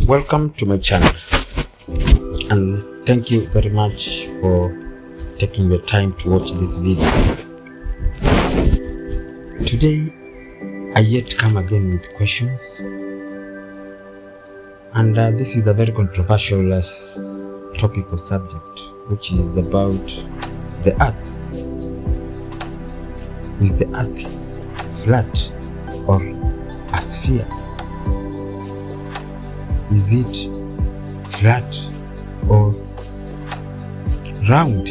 Welcome to my channel, and thank you very much for taking your time to watch this video. Today I yet come again with questions, and this is a very controversial topic or subject, which is about the earth. Is the earth flat or a sphere? Is it flat or round?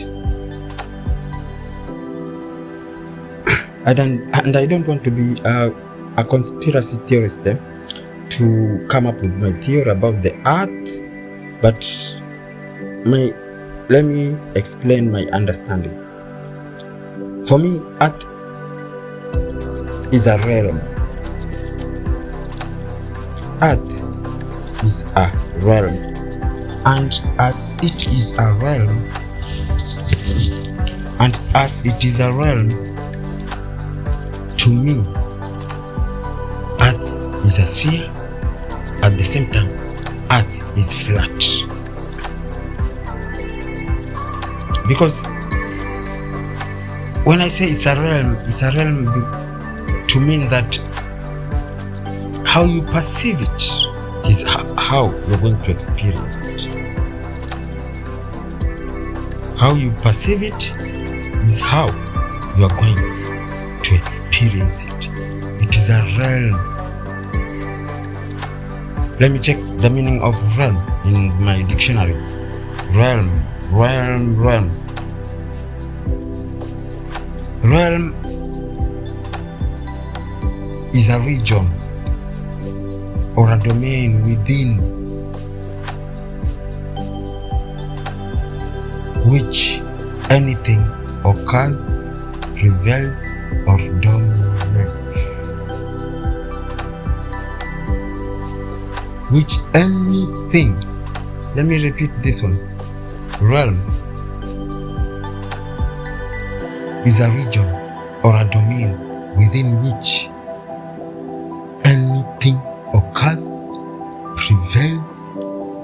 I don't want to be a conspiracy theorist to come up with my theory about the earth, but let me explain my understanding. For me, earth is a realm. Earth is a realm, and as it is a realm, to me, earth is a sphere. At the same time, earth is flat, because when I say it's a realm to mean that how you perceive it is how you're going to experience it. How you perceive it is how you are going to experience it. It is a realm. Let me check the meaning of realm in my dictionary. Realm is a region or a domain within which anything occurs, prevails, or dominates. Which anything, let me repeat this one. Realm is a region or a domain within which anything occurs, prevails,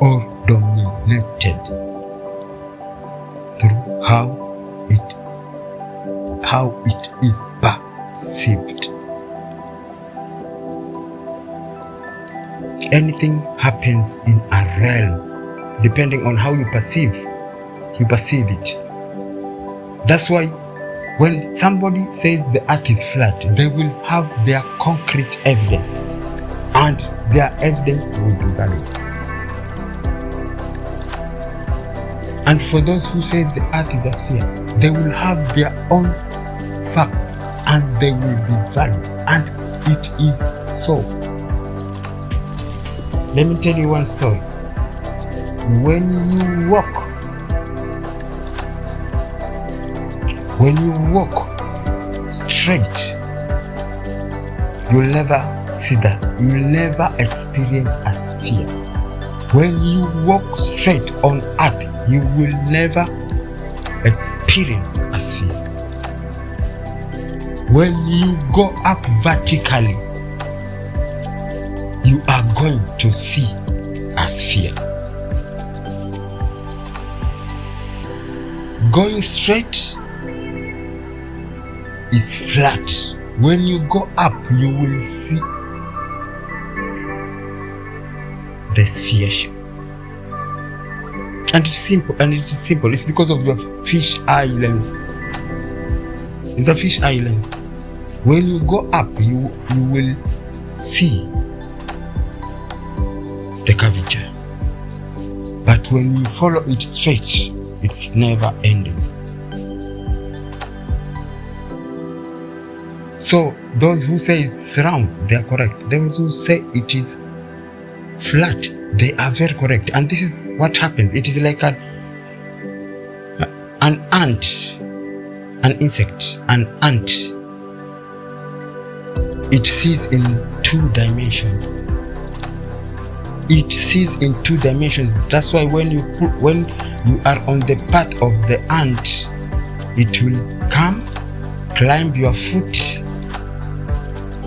or dominated through how it is perceived. Anything happens in a realm depending on how you perceive it. That's why when somebody says the earth is flat, they will have their concrete evidence, and their evidence will be valid. And for those who say the earth is a sphere, they will have their own facts, and they will be valid, and it is so. Let me tell you one story. When you walk straight, you'll never see that. You'll never experience a sphere. When you walk straight on earth, you will never experience a sphere. When you go up vertically, you are going to see a sphere. Going straight is flat. When you go up, you will see the sphere shape. And it's simple. It's because of your fish eye lens. It's a fish eye lens. When you go up, you will see the curvature. But when you follow it straight, it's never ending. So those who say it's round, they are correct. Those who say it is flat, they are very correct. And this is what happens. It is like an ant, an insect, an ant. It sees in 2 dimensions. It sees in 2 dimensions. That's why when you are on the path of the ant, it will come, climb your foot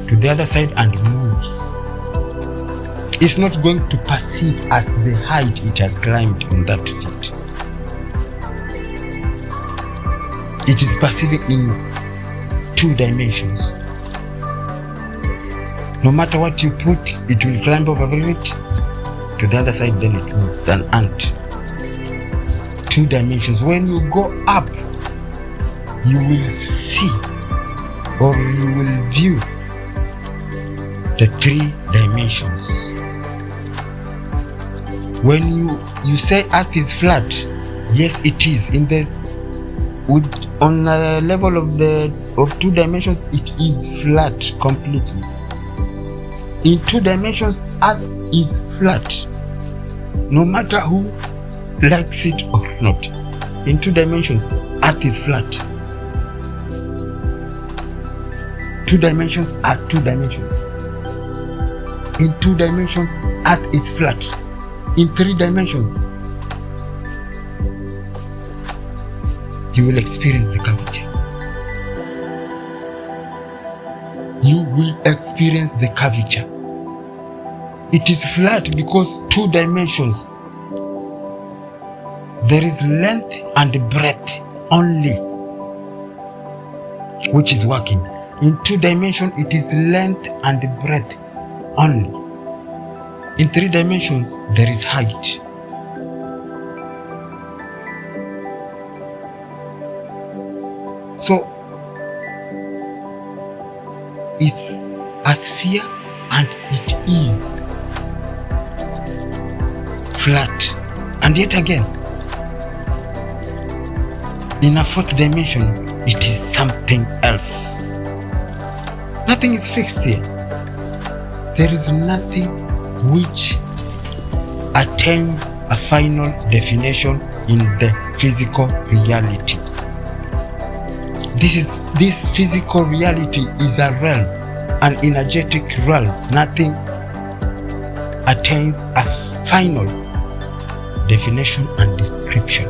to the other side and moves. is not going to perceive as the height it has climbed on that feet. It is perceiving in 2 dimensions. No matter what you put, it will climb over it to the other side, then it will an ant. 2 dimensions. When you go up, you will see or you will view the 3 dimensions. When you say earth is flat, yes it is. On the level of 2 dimensions, it is flat completely. In 2 dimensions, earth is flat, no matter who likes it or not. In 2 dimensions, earth is flat. 2 dimensions are 2 dimensions. In 2 dimensions, earth is flat. In 3 dimensions, you will experience the curvature. You will experience the curvature. It is flat because 2 dimensions. There is length and breadth only, which is working. In 2 dimensions, it is length and breadth only. In 3 dimensions, there is height. So, it's a sphere and it is flat. And yet again, in a 4th dimension, it is something else. Nothing is fixed here. There is nothing which attains a final definition in the physical reality. This physical reality is a realm, an energetic realm. Nothing attains a final definition and description.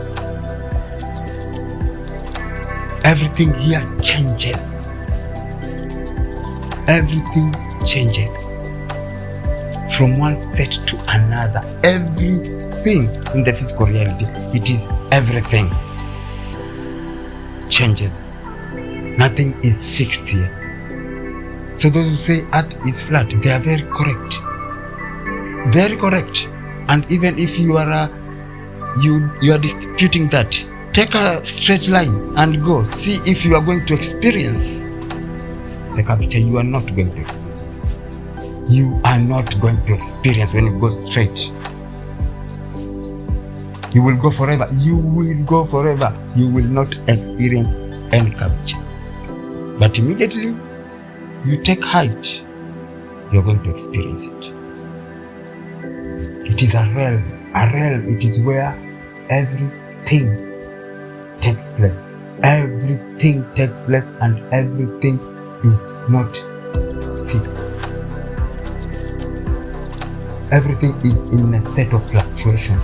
Everything here changes. Everything changes from one state to another. Everything in the physical reality, it is everything changes. Nothing is fixed here. So those who say earth is flat, they are very correct. Very correct. And even if you are disputing that, take a straight line and go. See if you are going to experience the curvature. You are not going to experience. You are not going to experience when you go straight. You will go forever. You will go forever. You will not experience any curvature. But immediately you take height, you are going to experience it. It is a realm. A realm, it is where everything takes place. Everything takes place and everything is not fixed. Everything is in a state of fluctuation,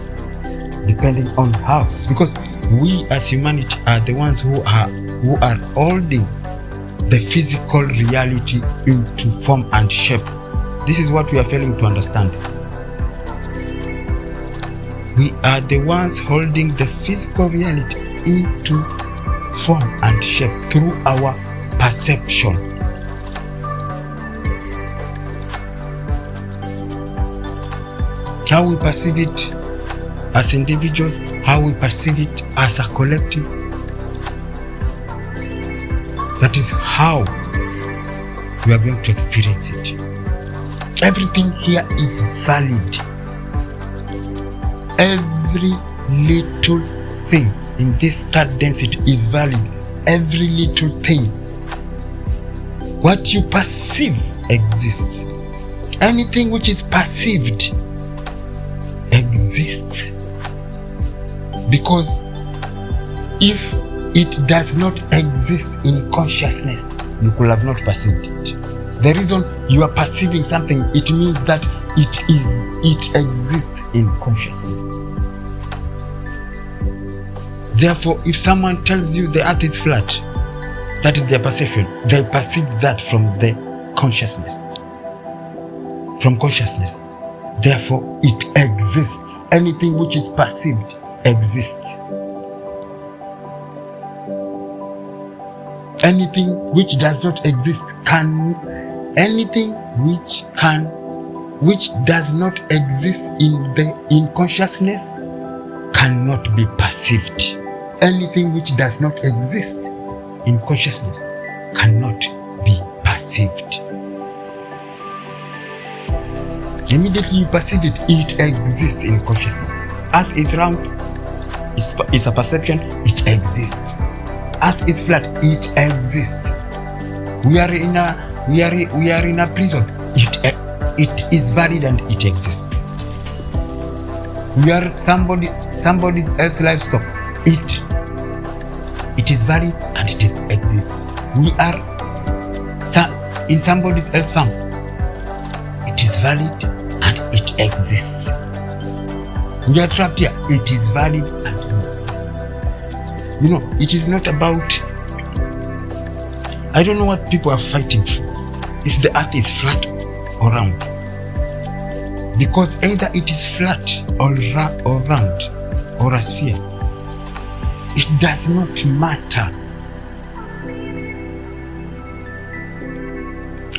depending on how. Because we as humanity are the ones who are holding the physical reality into form and shape. This is what we are failing to understand. We are the ones holding the physical reality into form and shape through our perception. How we perceive it as individuals, how we perceive it as a collective. That is how we are going to experience it. Everything here is valid. Every little thing in this third density is valid. Every little thing. What you perceive exists. Anything which is perceived exists. Because if it does not exist in consciousness, you could have not perceived it. The reason you are perceiving something, it means that it exists in consciousness. Therefore, if someone tells you the earth is flat, that is their perception. They perceive that from the consciousness. From consciousness. Therefore, it exists. Anything which is perceived exists. Anything which does not exist which does not exist in consciousness cannot be perceived. Anything which does not exist in consciousness cannot be perceived. Immediately you perceive it, it exists in consciousness. Earth is round, it's a perception, it exists. Earth is flat, it exists. We are in a prison, it is valid and it exists. We are somebody else's livestock, it is valid and it exists. We are in somebody else's farm, it is valid and it exists. We are trapped here, it is valid and it exists. It is not about, I don't know what people are fighting for, if the earth is flat or round. Because either it is flat or round or a sphere, it does not matter.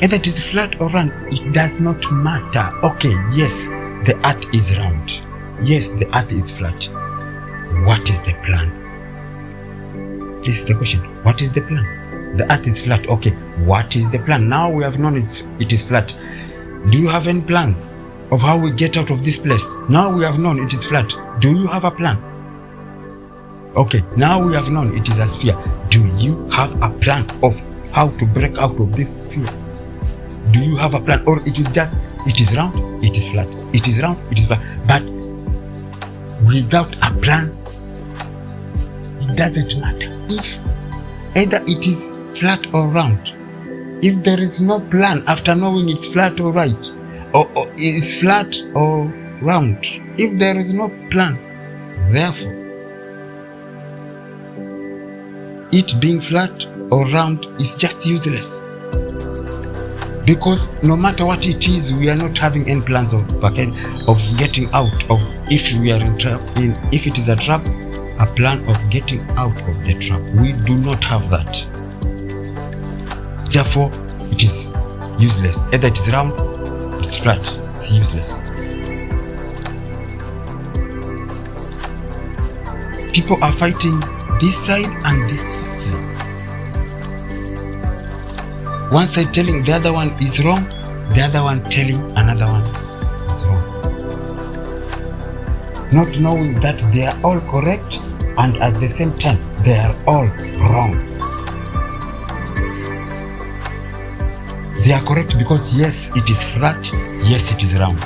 Either it is flat or round, it does not matter. Okay, yes, the earth is round. Yes, the earth is flat. What is the plan? This is the question. What is the plan? The earth is flat. Okay, what is the plan? Now we have known it is flat. Do you have any plans of how we get out of this place? Now we have known it is flat. Do you have a plan? Okay, now we have known it is a sphere. Do you have a plan of how to break out of this sphere? Do you have a plan? Or it is just, it is round, it is flat. It is round, it is flat. But without a plan, it doesn't matter. If either it is flat or round, if there is no plan after knowing it's flat or right, or it's flat or round, if there is no plan, therefore, it being flat or round is just useless. Because no matter what it is, we are not having any plans of getting out of, if we are if it is a trap, a plan of getting out of the trap. We do not have that. Therefore, it is useless. Either it is round, it's flat, it's useless. People are fighting this side and this side. One side telling the other one is wrong, the other one telling another one is wrong. Not knowing that they are all correct and at the same time they are all wrong. They are correct because yes, it is flat, yes, it is round.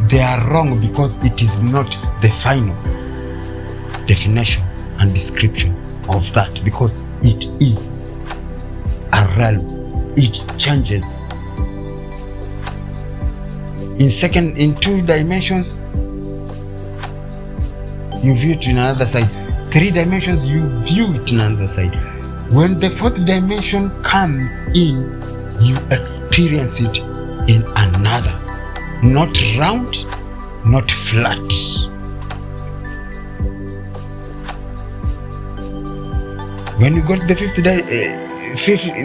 They are wrong because it is not the final definition and description of that, because it is a realm. It changes. In 2 dimensions, you view it in another side. 3 dimensions, you view it in another side. When the 4th dimension comes in, you experience it in another. Not round, not flat. When you go to the 5th,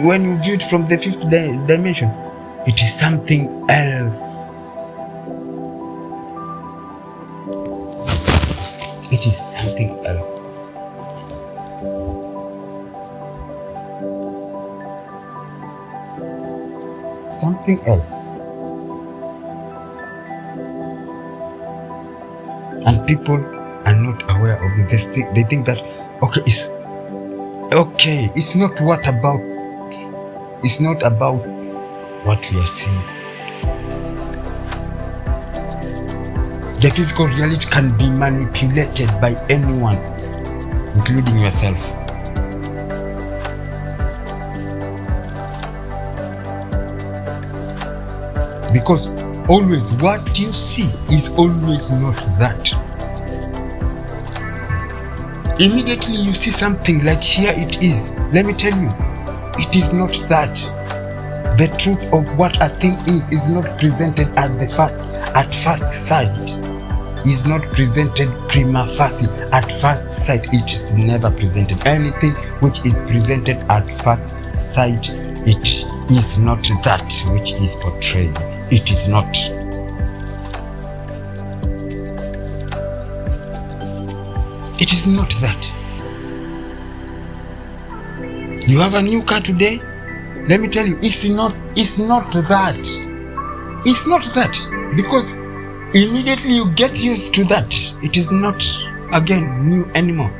when you view it from the 5th dimension, it is something else. It is something else. Something else. And people are not aware of this. They think that it's not about what we are seeing. The physical reality can be manipulated by anyone, including yourself. Because always what you see is always not that. Immediately you see something like here it is. Let me tell you, it is not that. The truth of what a thing is not presented at first sight. Is not presented prima facie. At first sight, it is never presented. Anything which is presented at first sight, it is not that which is portrayed. It is not. It is not that. You have a new car today. Let me tell you, it's not that. It's not that, because immediately you get used to that. It is not again new anymore.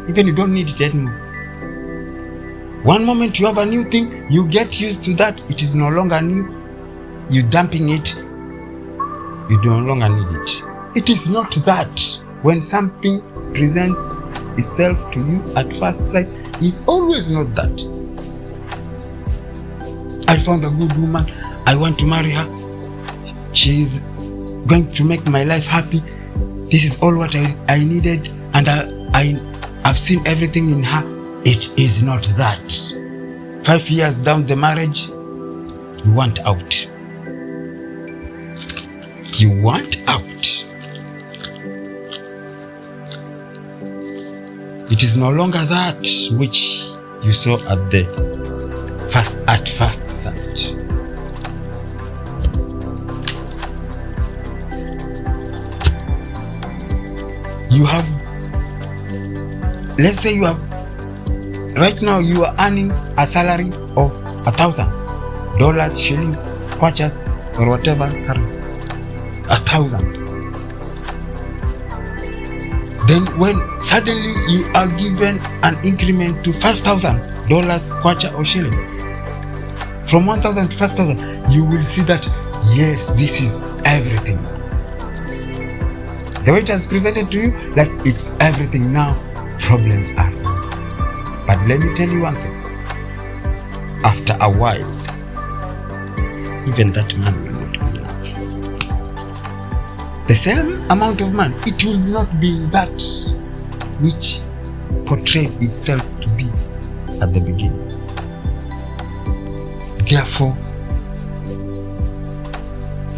Even you don't need it anymore. One moment you have a new thing, you get used to that. It is no longer new. You dumping it. You no longer need it. It is not that. When something presents itself to you at first sight, it's always not that. I found a good woman. I want to marry her. She is going to make my life happy. This is all what I needed, and I've seen everything in her. It is not that. 5 years down the marriage, you want out. You want out. It is no longer that which you saw at first sight. You have, let's say you have, right now you are earning a salary of $1,000, shillings, kwachas, or whatever currency. 1,000. Then when suddenly you are given an increment to $5,000, kwacha or shilling, from 1,000 to 5,000, you will see that yes, this is everything. The way it has presented to you, like it's everything now, problems are over. But let me tell you one thing. After a while, even that man will not be enough. The same amount of man, it will not be that which portrayed itself to be at the beginning. Therefore,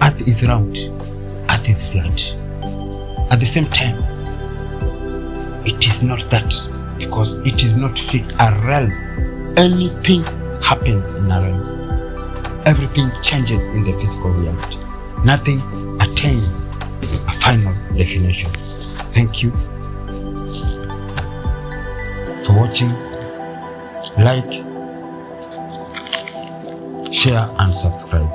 earth is round, earth is flat. At the same time, it is not that, because it is not fixed. A realm, anything happens in a realm. Everything changes in the physical reality. Nothing attains a final definition. Thank you for watching. Like, share and subscribe.